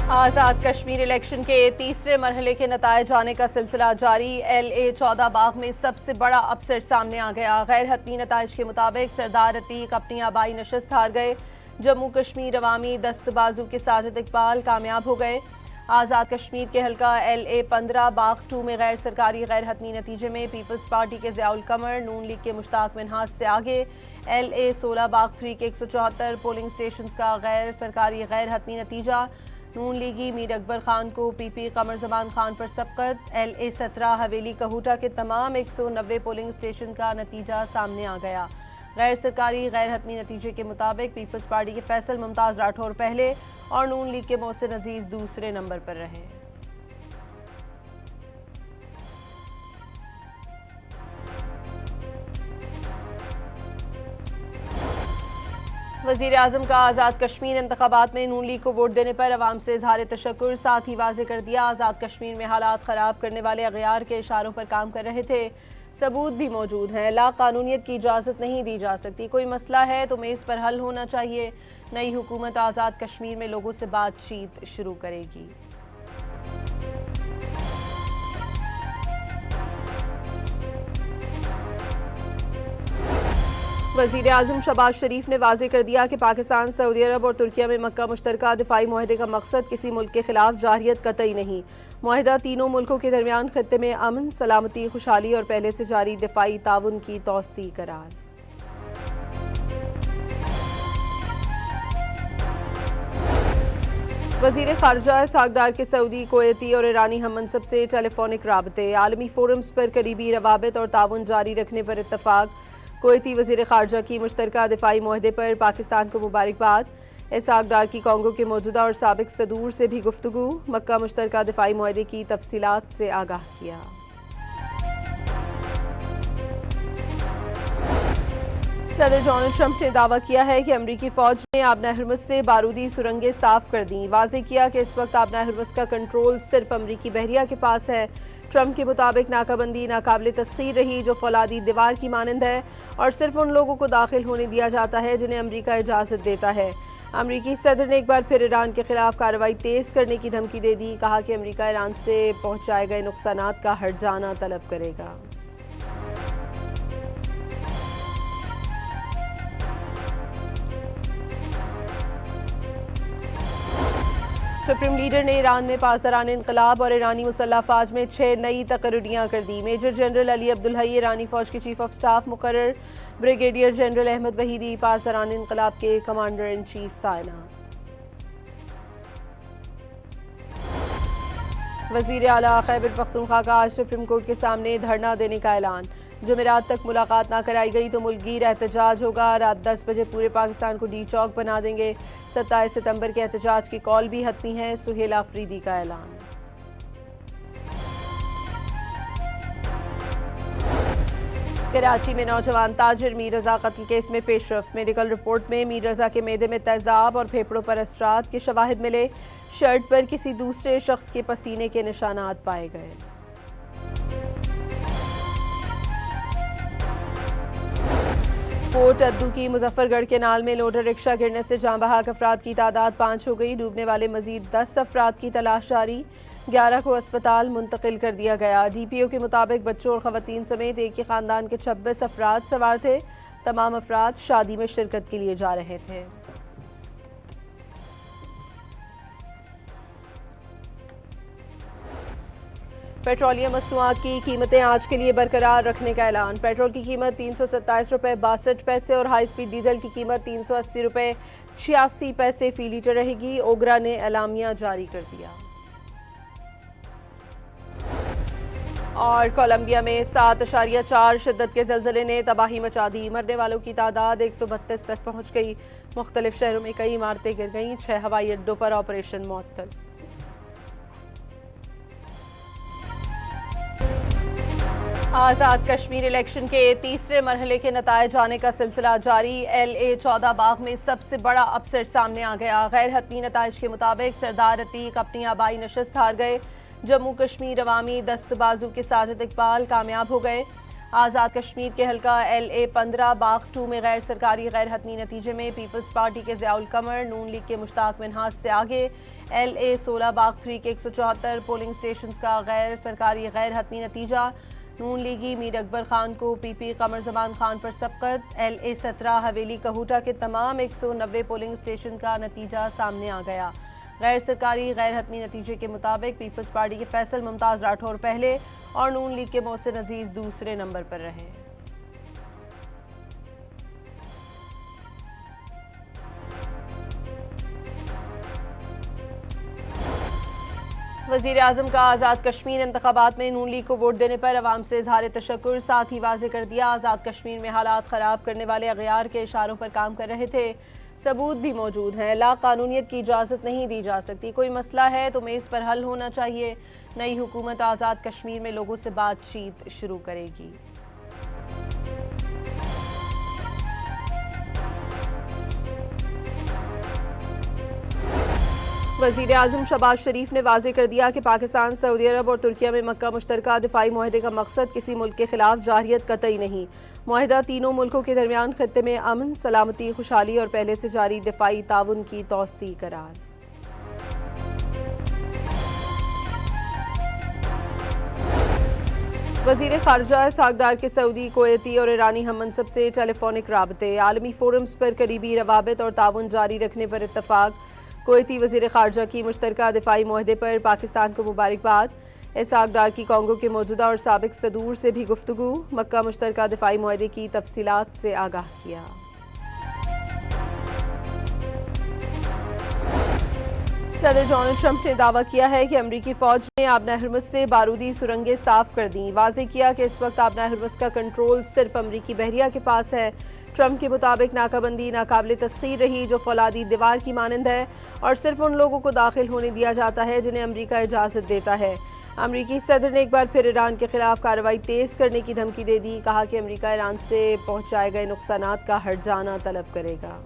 Azad Kashmir election के तीसरे मरहले के नतायज आने का सिलसिला जारी। LA 14 बाग में सबसे बड़ा अपसेट सामने आ गया। गैर हतमी नतायज के मुताबिक सरदार अतीक अपनी आबाई नशस्त हार गए। जम्मू कश्मीर अवामी दस्तबाजू के साजिद इकबाल कामयाब हो गए। आज़ाद कश्मीर के हल्का LA 15 बाग 2 में गैर सरकारी गैर हतमी नतीजे में पीपल्स पार्टी के ज़ियाउल कमर नून लीग के मुश्ताक मिन्हाज से आगे। LA 16 बाग 3 के 174 पोलिंग स्टेशन का गैर सरकारी गैर हतमी नतीजा, नून लीगी मीर अकबर खान को PP कमर जमान खान पर सबकत। LA 17 हवेली कहूटा के तमाम 190 पोलिंग स्टेशन का नतीजा सामने आ गया। गैर सरकारी गैर हतमी नतीजे के मुताबिक पीपल्स पार्टी के फैसल मुमताज़ राठौर पहले और नून लीग के मोहसिन अजीज दूसरे नंबर पर रहे। वज़ीर आज़म का आज़ाद कश्मीर इंतखाबात में नून लीग को वोट देने पर अवाम से इजहार तशक्कुर, साथ ही वाज़े कर दिया आज़ाद कश्मीर में हालात ख़राब करने वाले अगयार के इशारों पर काम कर रहे थे। सबूत भी मौजूद हैं। ला कानूनियत की इजाज़त नहीं दी जा सकती। कोई मसला है तो मेज़ पर हल होना चाहिए। नई हुकूमत आज़ाद कश्मीर में लोगों से बातचीत शुरू करेगी। वज़ीर आज़म शहबाज शरीफ ने वाज़े कर दिया कि पाकिस्तान, सऊदी अरब और तुर्किया में मक्का मुश्तरका दिफाई मुआहदे का मकसद किसी मुल्क के खिलाफ जारियत कतई नहीं। मुआहदा तीनों मुल्कों के दरमियान खत्ते में अमन, सलामती, खुशहाली और पहले से जारी दिफाई ताउन की तौसीह करार। वज़ीर ख़ारजा सागदार के सऊदी, कुवैती और ईरानी हम मनसब से टेलीफोनिक राबते, आलमी फोरम्स पर करीबी रवाबित और ताउन जारी रखने पर इत्तफाक। कुवैती वज़ीर ख़ारजा की मुश्तरका दिफाई मुआहदे पर पाकिस्तान को मुबारकबाद। सागदार की कांगो के मौजूदा और साबिक सदूर से भी गुफ्तगू, मक्का मुश्तरका दिफाई मुआहदे की तफसीलात से आगाह किया। सदर डोनाल्ड ट्रंप ने दावा किया है कि अमरीकी फ़ौज ने आबना हरमुज़ से बारूदी सुरंगें साफ कर दी। वाज़े किया कि इस वक्त आबना हरमुज़ का कंट्रोल सिर्फ अमरीकी बहरिया के पास है। ट्रंप के मुताबिक नाकाबंदी नाकाबिले तस्खीर रही जो फौलादी दीवार की मानंद है और सिर्फ उन लोगों को दाखिल होने दिया जाता है जिन्हें अमरीका इजाज़त देता है। अमरीकी सदर ने एक बार फिर ईरान के खिलाफ कार्रवाई तेज़ करने की धमकी दे दी। कहा कि अमरीका ईरान से पहुँचाए गए नुकसानात का हट जाना तलब करेगा। सुप्रीम लीडर ने ईरान में पासदारान इनकलाब और ईरानी मुसल्लह फ़ौज में 6 नई तकर्रियाँ कर दी। मेजर जनरल अली अब्दुल हई ईरानी फ़ौज के चीफ ऑफ स्टाफ मुकर्रर, ब्रिगेडियर जनरल अहमद वहीदी पासदारान इनकलाब के कमांडर इन चीफ तैनात। वज़ीर आला खैबर पख्तूनख्वा का आज सुप्रीम कोर्ट के सामने धरना देने का ऐलान। जुमेरात तक मुलाकात ना कराई गई तो मुल्कगीर एहतजाज होगा। रात 10 बजे पूरे पाकिस्तान को डी चौक बना देंगे। 27 सितंबर के एहतजाज की कॉल भी हतमी है। सुहेल आफरीदी का ऐलान। कराची में नौजवान ताजिर मीर रजा कत्ल केस में पेशरफ। मेडिकल रिपोर्ट में मीर रजा के मेदे में तेजाब और फेफड़ों पर असरात के शवाहिद मिले। शर्ट पर किसी दूसरे शख्स के पसीने के निशानात पाए गए। कोट अद्दू की मुजफ्फरगढ़ के नाल में लोडर रिक्शा गिरने से जाँ बहक अफराद की तादाद 5 हो गई। डूबने वाले मजीद 10 अफराद की तलाश जारी। 11 को अस्पताल मुंतकिल कर दिया गया। DPO के मुताबिक बच्चों और खवातीन समेत एक ही खानदान के 26 अफराद सवार थे। तमाम अफराद शादी में शिरकत के लिए जा रहे थे। पेट्रोलियम मसनूआत की कीमतें आज के लिए बरकरार रखने का ऐलान। पेट्रोल की कीमत 327 रुपये 62 पैसे और हाई स्पीड डीजल की कीमत 380 रुपये 86 पैसे फी लीटर रहेगी। ओगरा ने एलामिया जारी कर दिया। और कोलंबिया में 7.4 शिद्दत के ज़लज़ले ने तबाही मचा दी। मरने वालों की तादाद 132 तक पहुँच गई। मुख्तलिफ शहरों में कई इमारतें गिर गईं। 6 हवाई अड्डों पर ऑपरेशन मुअत्तल। आज़ाद कश्मीर इलेक्शन के तीसरे मरहले के नतायज आने का सिलसिला जारी। LA 14 बाग में सबसे बड़ा अपसेट सामने आ गया। गैर हतमी नतायज के मुताबिक सरदार अतीक अपनी आबाई नशस्त हार गए। जम्मू कश्मीर अवामी दस्तबाजू के साजिद इकबाल कामयाब हो गए। आज़ाद कश्मीर के हल्का LA 15 बाग 2 में गैर सरकारी गैर हतमी नतीजे में पीपल्स पार्टी के ज़ियाउल कमर नून लीग के मुश्ताक मिन्हाज से आगे। LA 16 बाग 3 के 174 पोलिंग स्टेशन का गैर सरकारी गैर हतमी नतीजा, नून लीगी मीर अकबर खान को PP कमर जमान खान पर सबकत। LA 17 हवेली कहूटा के तमाम 190 पोलिंग स्टेशन का नतीजा सामने आ गया। गैर सरकारी गैर हतमी नतीजे के मुताबिक पीपल्स पार्टी के फैसल मुमताज़ राठौर पहले और नून लीग के मोहसिन अजीज दूसरे नंबर पर रहे। वज़ीर आज़म का आज़ाद कश्मीर इंतखाबात में नून लीग को वोट देने पर अवाम से इज़हार तशक्कुर, साथ ही वाज़ेह कर दिया आज़ाद कश्मीर में हालात ख़राब करने वाले अगयार के इशारों पर काम कर रहे थे। सबूत भी मौजूद हैं। ला कानूनियत की इजाज़त नहीं दी जा सकती। कोई मसला है तो मेज़ पर हल होना चाहिए। नई हुकूमत आज़ाद कश्मीर में लोगों से बातचीत शुरू करेगी। वज़ीर आज़म शहबाज शरीफ ने वाज़ेह कर दिया कि पाकिस्तान, सऊदी अरब और तुर्किया में मक्का मुश्तरका दिफाई मुआहदे का मकसद किसी मुल्क के खिलाफ जारहियत कतई नहीं। मुआहदा तीनों मुल्कों के दरमियान खत्ते में अमन, सलामती, खुशहाली और पहले से जारी दिफाई ताउन की तौसीह करार। वज़ीर ख़ारिजा इसहाक़ डार के सऊदी, कुवैती और ईरानी हम मनसब से टेलीफोनिक राबते, आलमी फोरम्स पर करीबी रवाबित और ताउन जारी रखने पर इत्तफ़ाक़। कुवैती वज़ीर ख़ारिजा की मुश्तरका दिफाई मुआहदे पर पाकिस्तान को मुबारकबाद। इसहाक़ डार की कांगो के मौजूदा और साबिक़ सदूर से भी गुफ्तगू, मक्का मुश्तरका दिफाई मुआहदे की तफसीलात से आगाह किया। सदर डोनाल्ड ट्रंप ने दावा किया है कि अमरीकी फ़ौज ने आबना हरमुज़ से बारूदी सुरंगें साफ कर दी। वाज़ेह किया कि इस वक्त आबना हरमुज़ का कंट्रोल सिर्फ अमरीकी बहरिया के पास है। ट्रंप के मुताबिक नाकाबंदी नाकाबिले तस्खीर रही जो फौलादी दीवार की मानंद है और सिर्फ उन लोगों को दाखिल होने दिया जाता है जिन्हें अमरीका इजाज़त देता है। अमरीकी सदर ने एक बार फिर ईरान के खिलाफ कार्रवाई तेज़ करने की धमकी दे दी। कहा कि अमरीका ईरान से पहुंचाए गए नुकसानात का हट जाना तलब करेगा।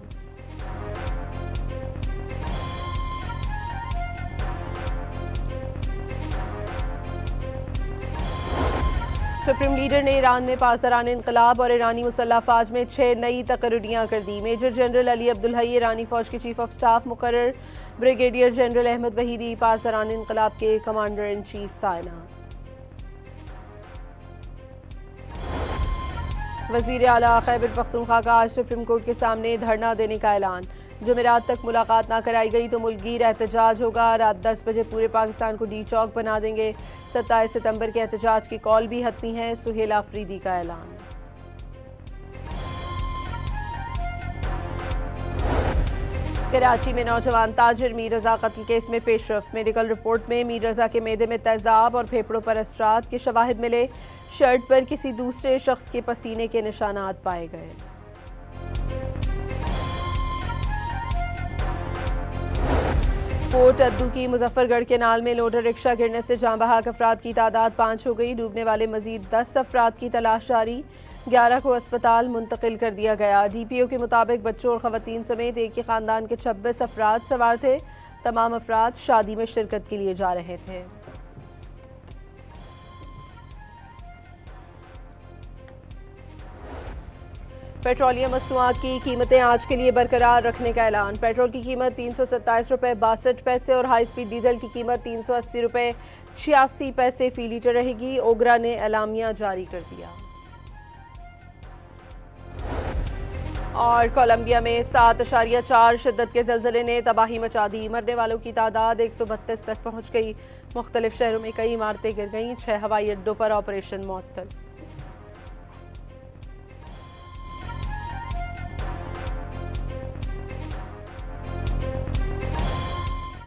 सुप्रीम लीडर ने ईरान में पासदारान इनकलाब और ईरानी मुसल्लह फ़ौज में 6 नई तकर्रियाँ कर दी। मेजर जनरल अली अब्दुल हई ईरानी फ़ौज के चीफ ऑफ स्टाफ मुकर्रर, ब्रिगेडियर जनरल अहमद वहीदी पासदारान इनकलाब के कमांडर इन चीफ तैनात। वज़ीर आला खैबर पख्तूनख्वा का आज सुप्रीम कोर्ट के सामने धरना देने का ऐलान। जुमेरात तक मुलाकात ना कराई गई तो मुल्कगीर एहतजाज होगा। रात 10 बजे पूरे पाकिस्तान को डी चौक बना देंगे। 27 सितंबर के एहतजाज की कॉल भी हतमी है। सुहेल आफरीदी का ऐलान। कराची में नौजवान ताजिर मीर रजा कत्ल केस में पेशरफ। मेडिकल रिपोर्ट में मीर रजा के मेदे में तेजाब और फेफड़ों पर असरात के शवाहिद मिले। शर्ट पर किसी दूसरे शख्स के पसीने के निशानात पाए गए। कोट अद्दू की मुजफ्फरगढ़ के नाल में लोडर रिक्शा गिरने से जाँ बहक अफराद की तादाद 5 हो गई। डूबने वाले मजीद 10 अफराद की तलाश जारी। 11 को अस्पताल मुंतकिल कर दिया गया। DPO के मुताबिक बच्चों और खवातीन समेत एक ही खानदान के 26 अफराद सवार थे। तमाम अफराद शादी में शिरकत के लिए जा रहे थे। पेट्रोलियम मसनूआत की कीमतें आज के लिए बरकरार रखने का ऐलान। पेट्रोल की कीमत 327 रुपये 62 पैसे और हाई स्पीड डीजल की कीमत 380 रुपये 86 पैसे फी लीटर रहेगी। ओगरा ने एलामिया जारी कर दिया। और कोलंबिया में 7.4 शिद्दत के ज़लज़ले ने तबाही मचा दी। मरने वालों की तादाद 132 तक पहुँच गई। मुख्तलिफ शहरों में कई इमारतें गिर गईं। 6 हवाई अड्डों पर ऑपरेशन मुअत्तल।